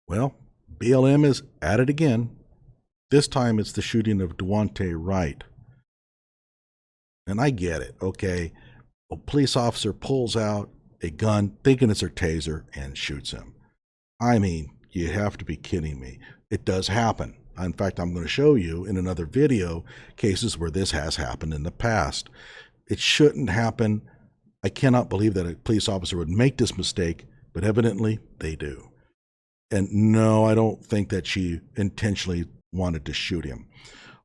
Well, BLM is at it again. This time it's the shooting of Daunte Wright. And I get it, okay? A police officer pulls out a gun thinking it's her taser and shoots him. I mean, you have to be kidding me. It does happen. In fact, I'm going to show you in another video cases where this has happened in the past. It shouldn't happen. I cannot believe that a police officer would make this mistake, but evidently they do. And no, I don't think that she intentionally wanted to shoot him.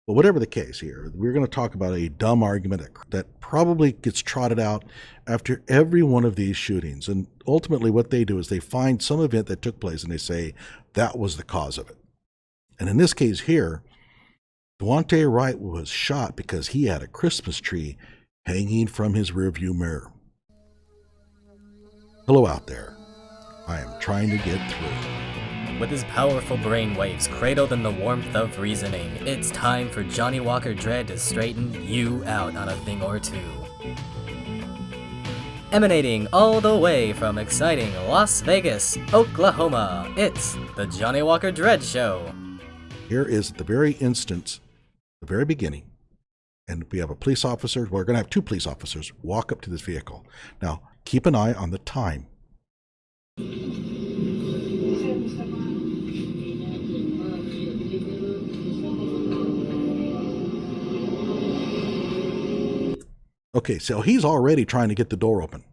But whatever the case here, we're going to talk about a dumb argument that probably gets trotted out after every one of these shootings. And ultimately what they do is they find some event that took place and they say that was the cause of it. And in this case here, Daunte Wright was shot because he had a Christmas tree hanging from his rearview mirror. Hello out there. I am trying to get through. With his powerful brainwaves cradled in the warmth of reasoning, it's time for Johnnie Walker Dread to straighten you out on a thing or two. Emanating all the way from exciting Las Vegas, Oklahoma, it's the Johnnie Walker Dread Show. Here is the very instance, the very beginning, and we have a police officer, we're going to have two police officers walk up to this vehicle. Now, keep an eye on the time. Okay, so he's already trying to get the door open.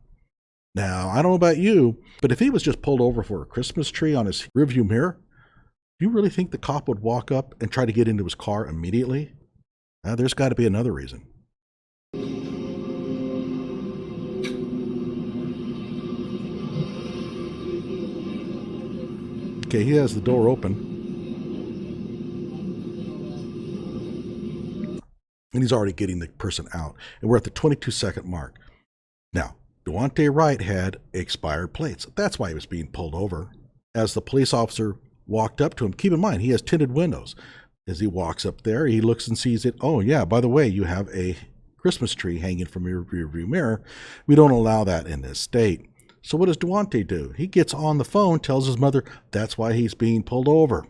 Now, I don't know about you, but if he was just pulled over for a Christmas tree on his rearview mirror, do you really think the cop would walk up and try to get into his car immediately? There's got to be another reason. Okay, he has the door open. And he's already getting the person out. And we're at the 22-second mark. Now, Daunte Wright had expired plates. That's why he was being pulled over. As the police officer walked up to him, keep in mind, he has tinted windows. As he walks up there, he looks and sees it. Oh, yeah, by the way, you have a Christmas tree hanging from your rearview mirror. We don't allow that in this state. So what does Daunte do? He gets on the phone, tells his mother that's why he's being pulled over.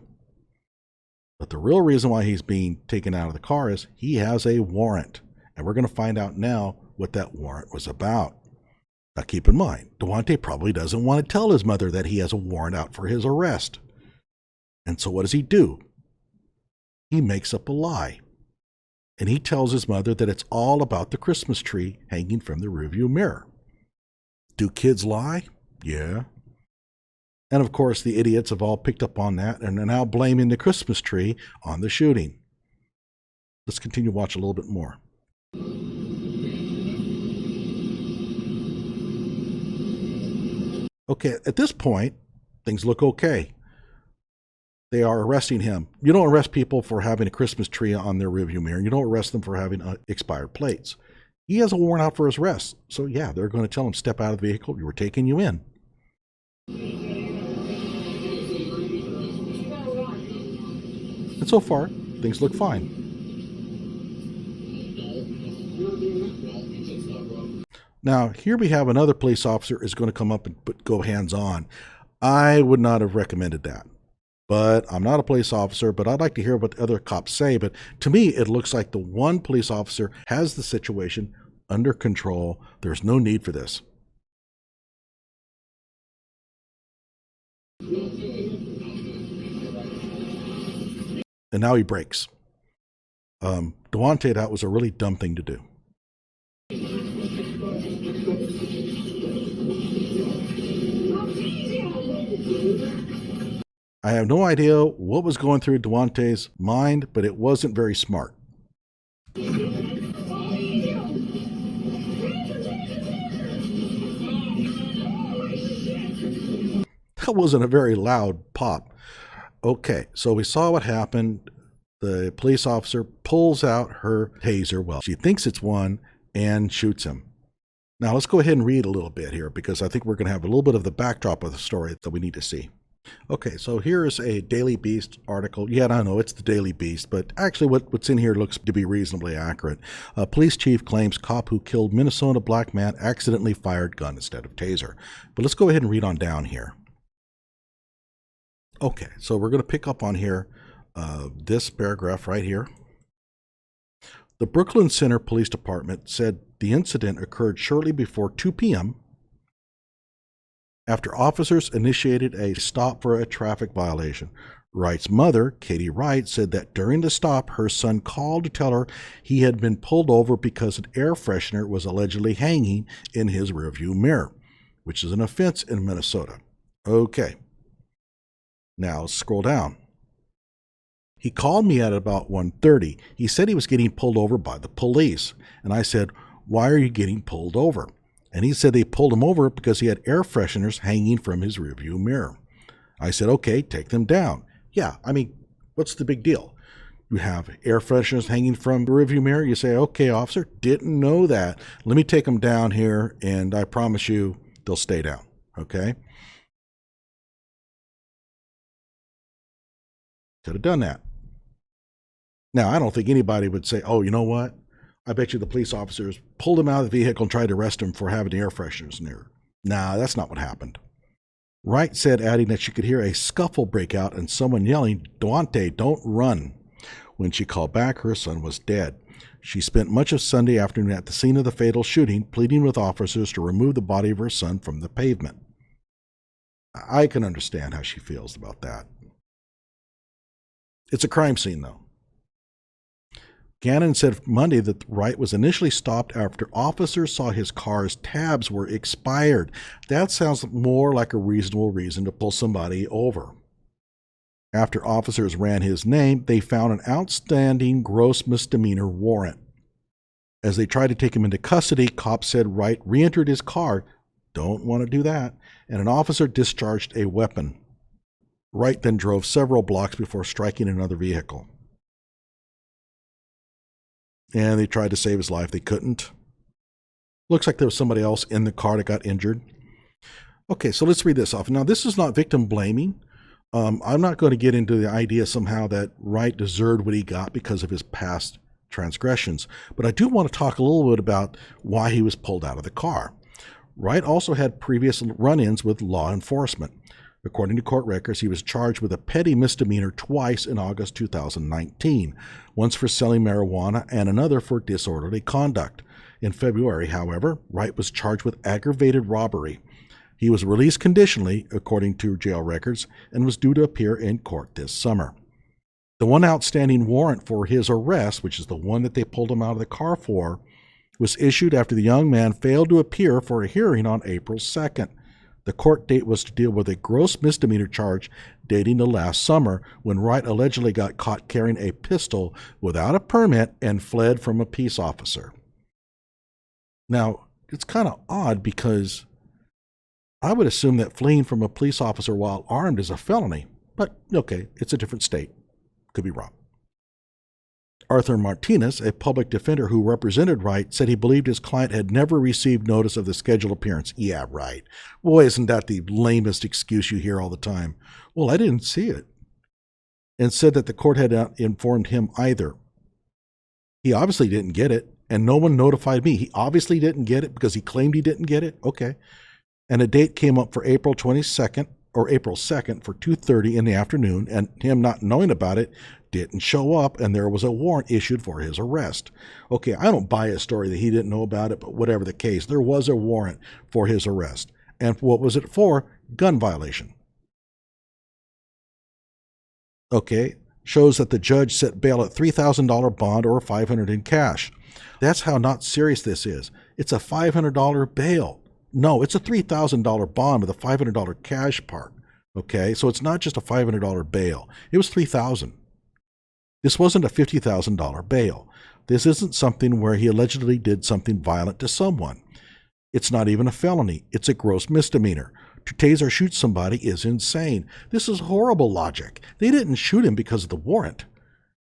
But the real reason why he's being taken out of the car is he has a warrant. And we're going to find out now what that warrant was about. Now keep in mind, Daunte probably doesn't want to tell his mother that he has a warrant out for his arrest. And so what does he do? He makes up a lie. And he tells his mother that it's all about the Christmas tree hanging from the rearview mirror. Do kids lie? Yeah. And of course, the idiots have all picked up on that and are now blaming the Christmas tree on the shooting. Let's continue to watch a little bit more. Okay, at this point, things look okay. They are arresting him. You don't arrest people for having a Christmas tree on their rearview mirror. You don't arrest them for having expired plates. He has a warrant out for his arrest. So yeah, they're going to tell him, step out of the vehicle. We're taking you in. And so far, things look fine. Now, here we have another police officer is going to come up and go hands-on. I would not have recommended that. But I'm not a police officer, but I'd like to hear what other cops say. But to me, it looks like the one police officer has the situation under control. There's no need for this. And now he breaks. Daunte, that was a really dumb thing to do. I have no idea what was going through Daunte's mind, but it wasn't very smart. That wasn't a very loud pop. Okay, so we saw what happened. The police officer pulls out her taser. Well, she thinks it's one and shoots him. Now let's go ahead and read a little bit here because I think we're going to have a little bit of the backdrop of the story that we need to see. Okay, so here is a Daily Beast article. Yeah, I know it's the Daily Beast, but actually what's in here looks to be reasonably accurate. Police chief claims cop who killed Minnesota black man accidentally fired gun instead of taser. But let's go ahead and read on down here. Okay, so we're going to pick up on here this paragraph right here. The Brooklyn Center Police Department said the incident occurred shortly before 2 p.m. after officers initiated a stop for a traffic violation. Wright's mother, Katie Wright, said that during the stop, her son called to tell her he had been pulled over because an air freshener was allegedly hanging in his rearview mirror, which is an offense in Minnesota. Okay. Now scroll down. He called me at about 1:30. He said he was getting pulled over by the police. And I said, "Why are you getting pulled over?" And he said they pulled him over because he had air fresheners hanging from his rearview mirror. I said, "Okay, take them down." Yeah, I mean, what's the big deal? You have air fresheners hanging from the rearview mirror. You say, "Okay, officer, didn't know that. Let me take them down here, and I promise you they'll stay down." Okay? Could have done that. Now, I don't think anybody would say, "Oh, you know what? I bet you the police officers pulled him out of the vehicle and tried to arrest him for having air fresheners near." Nah, that's not what happened. Wright said, adding that she could hear a scuffle break out and someone yelling, "Daunte, don't run." When she called back, her son was dead. She spent much of Sunday afternoon at the scene of the fatal shooting, pleading with officers to remove the body of her son from the pavement. I can understand how she feels about that. It's a crime scene, though. Gannon said Monday that Wright was initially stopped after officers saw his car's tabs were expired. That sounds more like a reasonable reason to pull somebody over. After officers ran his name, they found an outstanding gross misdemeanor warrant. As they tried to take him into custody, cops said Wright re-entered his car. Don't want to do that. And an officer discharged a weapon. Wright then drove several blocks before striking another vehicle. And they tried to save his life. They couldn't. Looks like there was somebody else in the car that got injured. Okay, so let's read this off. Now, this is not victim blaming. I'm not going to get into the idea somehow that Wright deserved what he got because of his past transgressions. But I do want to talk a little bit about why he was pulled out of the car. Wright also had previous run-ins with law enforcement. According to court records, he was charged with a petty misdemeanor twice in August 2019, once for selling marijuana and another for disorderly conduct. In February, however, Wright was charged with aggravated robbery. He was released conditionally, according to jail records, and was due to appear in court this summer. The one outstanding warrant for his arrest, which is the one that they pulled him out of the car for, was issued after the young man failed to appear for a hearing on April 2nd. The court date was to deal with a gross misdemeanor charge dating to last summer when Wright allegedly got caught carrying a pistol without a permit and fled from a peace officer. Now, it's kind of odd because I would assume that fleeing from a police officer while armed is a felony. But, okay, it's a different state. Could be wrong. Arthur Martinez, a public defender who represented Wright, said he believed his client had never received notice of the scheduled appearance. Yeah, right. Boy, isn't that the lamest excuse you hear all the time? Well, I didn't see it. And said that the court had not informed him either. He obviously didn't get it, and no one notified me. He obviously didn't get it because he claimed he didn't get it? Okay. And a date came up for April 22nd or April 2nd for 2:30 in the afternoon, and him not knowing about it didn't show up, and there was a warrant issued for his arrest. Okay, I don't buy a story that he didn't know about it, but whatever the case, there was a warrant for his arrest. And what was it for? Gun violation. Okay, shows that the judge set bail at $3,000 bond or $500 in cash. That's how not serious this is. It's a $500 bail. No, it's a $3,000 bond with a $500 cash part. Okay, so it's not just a $500 bail. It was $3,000. This wasn't a $50,000 bail. This isn't something where he allegedly did something violent to someone. It's not even a felony. It's a gross misdemeanor. To tase or shoot somebody is insane. This is horrible logic. They didn't shoot him because of the warrant.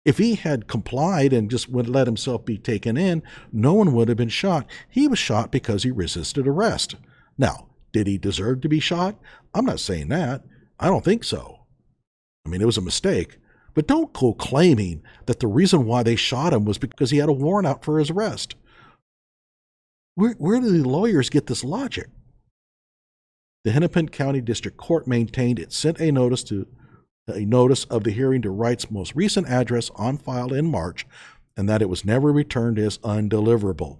If he had complied and just would let himself be taken in, no one would have been shot. He was shot because he resisted arrest. Now, did he deserve to be shot? I'm not saying that. I don't think so. I mean, it was a mistake. But don't go claiming that the reason why they shot him was because he had a warrant out for his arrest. Where do the lawyers get this logic? The Hennepin County District Court maintained it sent a notice to a notice of the hearing to Wright's most recent address on file in March, and that it was never returned as undeliverable.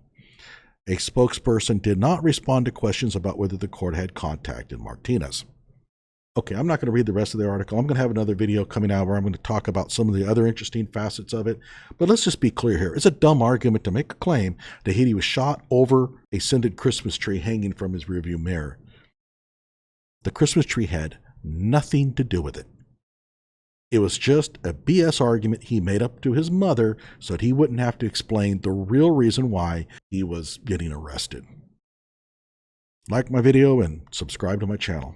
A spokesperson did not respond to questions about whether the court had contacted Martinez. Okay, I'm not going to read the rest of the article. I'm going to have another video coming out where I'm going to talk about some of the other interesting facets of it. But let's just be clear here. It's a dumb argument to make a claim that he was shot over a scented Christmas tree hanging from his rearview mirror. The Christmas tree had nothing to do with it. It was just a BS argument he made up to his mother so that he wouldn't have to explain the real reason why he was getting arrested. Like my video and subscribe to my channel.